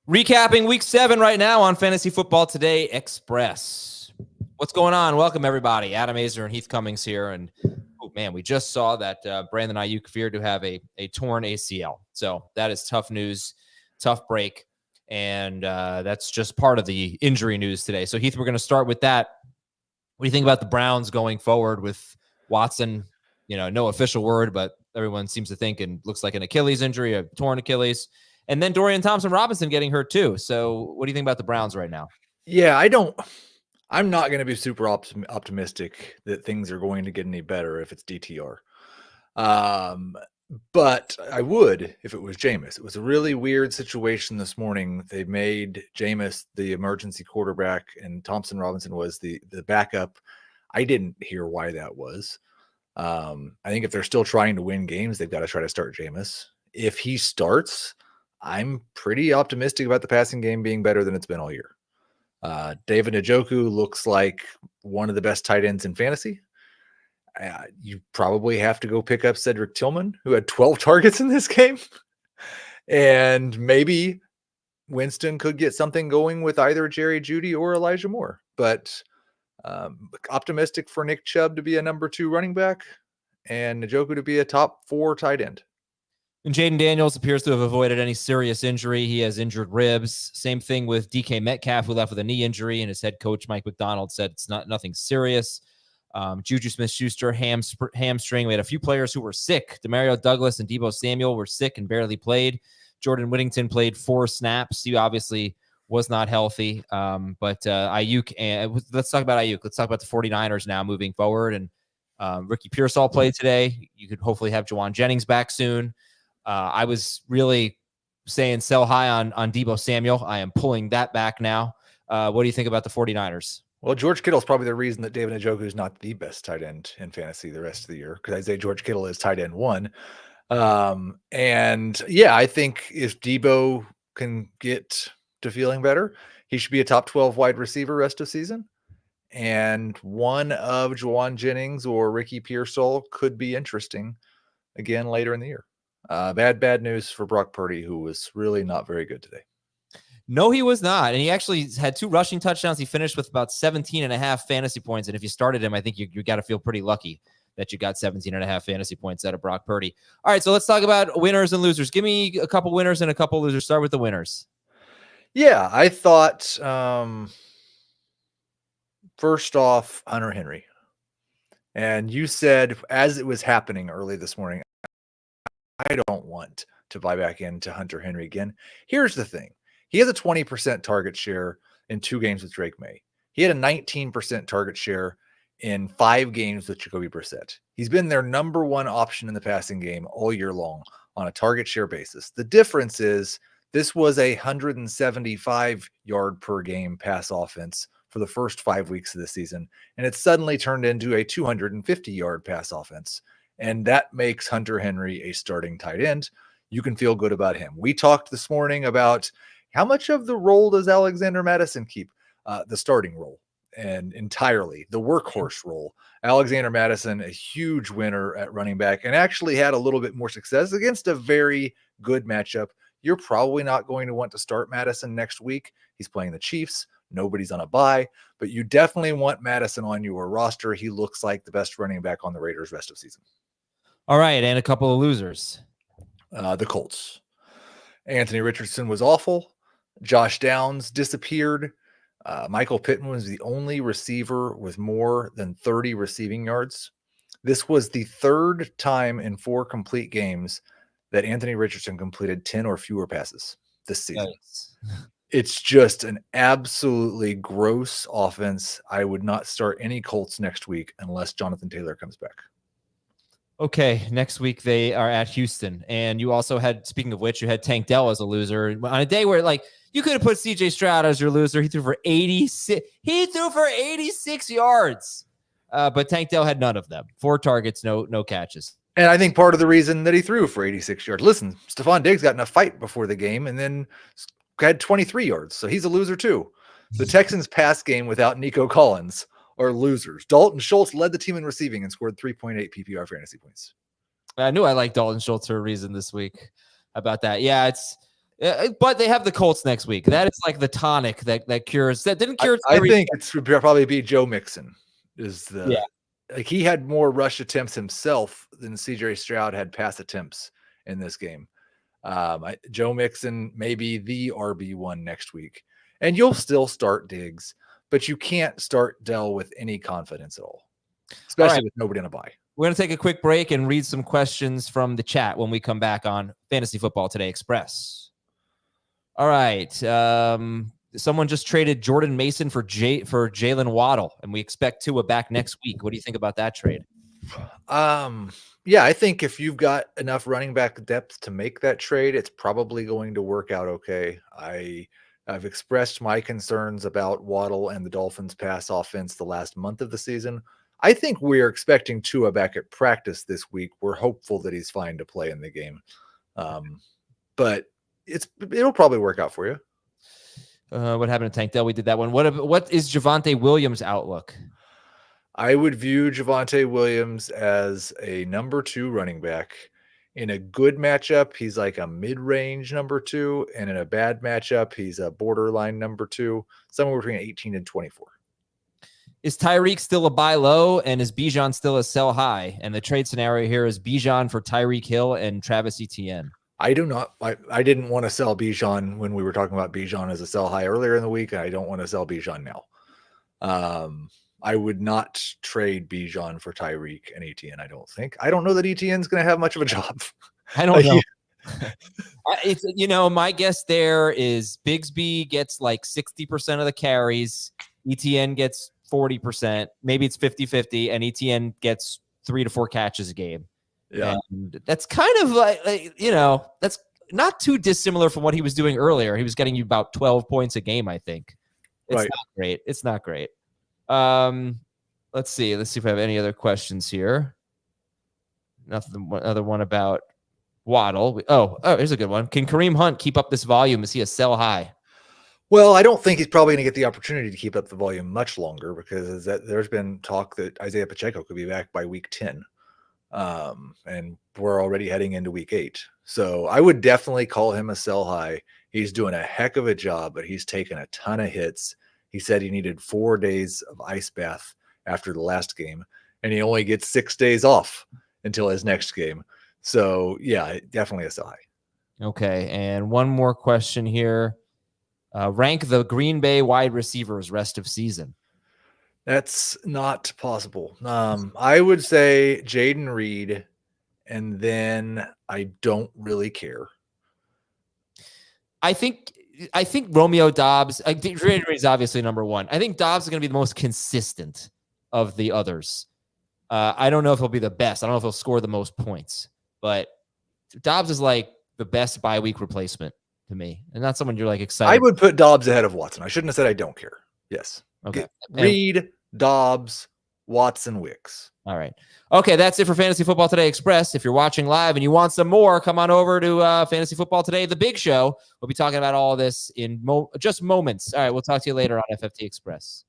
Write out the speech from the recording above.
Recapping week 7 right now on Fantasy Football Today Express. What's going on? Welcome, everybody. Adam Azer and Heath Cummings here. And, oh, man, we just saw that Brandon Aiyuk feared to have a torn ACL. So that is tough news, tough break. And that's just part of the injury news today. So, Heath, we're going to start with that. What do you think about the Browns going forward with Watson? You know, no official word, but everyone seems to think and looks like an Achilles injury, a torn Achilles. And then Dorian Thompson-Robinson getting hurt too. So what do you think about the Browns right now? Yeah, I'm not going to be super optimistic that things are going to get any better if it's DTR. But I would if it was Jameis. It was a really weird situation this morning. They made Jameis the emergency quarterback and Thompson-Robinson was the backup. I didn't hear why that was. I think if they're still trying to win games, they've got to try to start Jameis. If he starts, I'm pretty optimistic about the passing game being better than it's been all year. David Njoku looks like one of the best tight ends in fantasy. You probably have to go pick up Cedric Tillman, who had 12 targets in this game. And maybe Winston could get something going with either Jerry Jeudy or Elijah Moore. But optimistic for Nick Chubb to be a number 2 running back and Njoku to be a top 4 tight end. And Jayden Daniels appears to have avoided any serious injury. He has injured ribs. Same thing with DK Metcalf, who left with a knee injury, and his head coach, Mike McDonald, said it's nothing serious. Juju Smith-Schuster, hamstring. We had a few players who were sick. Demario Douglas and Deebo Samuel were sick and barely played. Jordan Whittington played 4 snaps. He obviously was not healthy. But Aiyuk, and let's talk about Aiyuk. Let's talk about the 49ers now moving forward. And Ricky Pearsall played today. You could hopefully have Jawan Jennings back soon. I was really saying sell high on Deebo Samuel. I am pulling that back now. What do you think about the 49ers? Well, George Kittle is probably the reason that David Njoku is not the best tight end in fantasy the rest of the year, because I say George Kittle is tight end 1. And yeah, I think if Deebo can get to feeling better, he should be a top 12 wide receiver rest of season. And one of Jawan Jennings or Ricky Pearsall could be interesting again later in the year. Bad news for Brock Purdy, who was really not very good today. No, he was not. And he actually had 2 rushing touchdowns. He finished with about 17.5 fantasy points. And if you started him, I think you got to feel pretty lucky that you got 17.5 fantasy points out of Brock Purdy. All right, so let's talk about winners and losers. Give me a couple winners and a couple losers. Start with the winners. Yeah, I thought first off, Hunter Henry. And you said as it was happening early this morning, I don't want to buy back into Hunter Henry again. Here's the thing. He has a 20% target share in 2 games with Drake May. He had a 19% target share in 5 games with Jacoby Brissett. He's been their number 1 option in the passing game all year long on a target share basis. The difference is this was a 175 yard per game pass offense for the first 5 weeks of the season, and it's suddenly turned into a 250 yard pass offense. And that makes Hunter Henry a starting tight end. You can feel good about him. We talked this morning about how much of the role does Alexander Mattison keep? The starting role and entirely the workhorse role. Alexander Mattison, a huge winner at running back, and actually had a little bit more success against a very good matchup. You're probably not going to want to start Mattison next week. He's playing the Chiefs. Nobody's on a bye, but you definitely want Mattison on your roster. He looks like the best running back on the Raiders rest of season. All right, and a couple of losers. The Colts. Anthony Richardson was awful. Josh Downs disappeared. Michael Pittman was the only receiver with more than 30 receiving yards. This was the 3rd time in 4 complete games that Anthony Richardson completed 10 or fewer passes this season. Nice. It's just an absolutely gross offense. I would not start any Colts next week unless Jonathan Taylor comes back. Okay, next week they are at Houston. And you also had, speaking of which, you had Tank Dell as a loser on a day where, like, you could have put CJ Stroud as your loser. He threw for 86. He threw for 86 yards. But Tank Dell had none of them. 4 targets, no catches. And I think part of the reason that he threw for 86 yards, listen, Stephon Diggs got in a fight before the game and then had 23 yards. So he's a loser too. The Texans pass game without Nico Collins are losers. Dalton Schultz led the team in receiving and scored 3.8 PPR fantasy points. I knew I liked Dalton Schultz for a reason this week about that. Yeah, But they have the Colts next week. That is like the tonic that cures. That didn't cure. I think it should probably be Joe Mixon. Yeah. Like he had more rush attempts himself than CJ Stroud had pass attempts in this game. Joe Mixon may be the RB1 next week, and you'll still start Diggs, but you can't start Dell with any confidence at all, especially with nobody on a bye. We're going to take a quick break and read some questions from the chat when we come back on Fantasy Football Today Express. All right. Someone just traded Jordan Mason for Jaylen Waddle, and we expect Tua back next week. What do you think about that trade? Yeah, I think if you've got enough running back depth to make that trade, it's probably going to work out okay. I've expressed my concerns about Waddle and the Dolphins' pass offense the last month of the season. I think we're expecting Tua back at practice this week. We're hopeful that he's fine to play in the game. But it'll probably work out for you. What happened to Tank Dell? We did that one. What is Javonte Williams' outlook? I would view Javonte Williams as a number 2 running back. In a good matchup, he's like a mid-range number 2, and in a bad matchup, he's a borderline number 2, somewhere between 18 and 24. Is Tyreek still a buy low, and is Bijan still a sell high? And the trade scenario here is Bijan for Tyreek Hill and Travis Etienne. I didn't want to sell Bijan when we were talking about Bijan as a sell high earlier in the week, and I don't want to sell Bijan now. I would not trade Bijan for Tyreek and Etienne, I don't think. I don't know that Etienne's going to have much of a job. I don't know. It's, my guess there is Bigsby gets like 60% of the carries. Etienne gets 40%. Maybe it's 50-50, and Etienne gets 3 to 4 catches a game. Yeah. And that's kind of like, that's not too dissimilar from what he was doing earlier. He was getting you about 12 points a game, I think. It's not great. It's not great. Let's see if I have any other questions here. Nothing. Another one about Waddle. Oh, here's a good one. Can Kareem Hunt keep up this volume? Is he a sell high? Well, I don't think he's probably going to get the opportunity to keep up the volume much longer because there's been talk that Isaiah Pacheco could be back by week 10. And we're already heading into week 8. So I would definitely call him a sell high. He's doing a heck of a job, but he's taken a ton of hits. He said he needed 4 days of ice bath after the last game, and he only gets 6 days off until his next game. So yeah, definitely a sell high. Okay. And one more question here. Rank the Green Bay wide receivers rest of season. That's not possible. I would say Jayden Reed, and then I don't really care. I think Romeo Dobbs, I think Jayden Reed is obviously number 1. I think Dobbs is going to be the most consistent of the others. I don't know if he'll be the best. I don't know if he'll score the most points, but Dobbs is like the best bye week replacement to me, and not someone you're like excited. I would put Dobbs ahead of Watson. I shouldn't have said I don't care. Yes. Okay. Reed, Dobbs, Watson, Wicks. All right. Okay, that's it for Fantasy Football Today Express. If you're watching live and you want some more, come on over to Fantasy Football Today, the big show. We'll be talking about all this in just moments. All right, we'll talk to you later on FFT Express.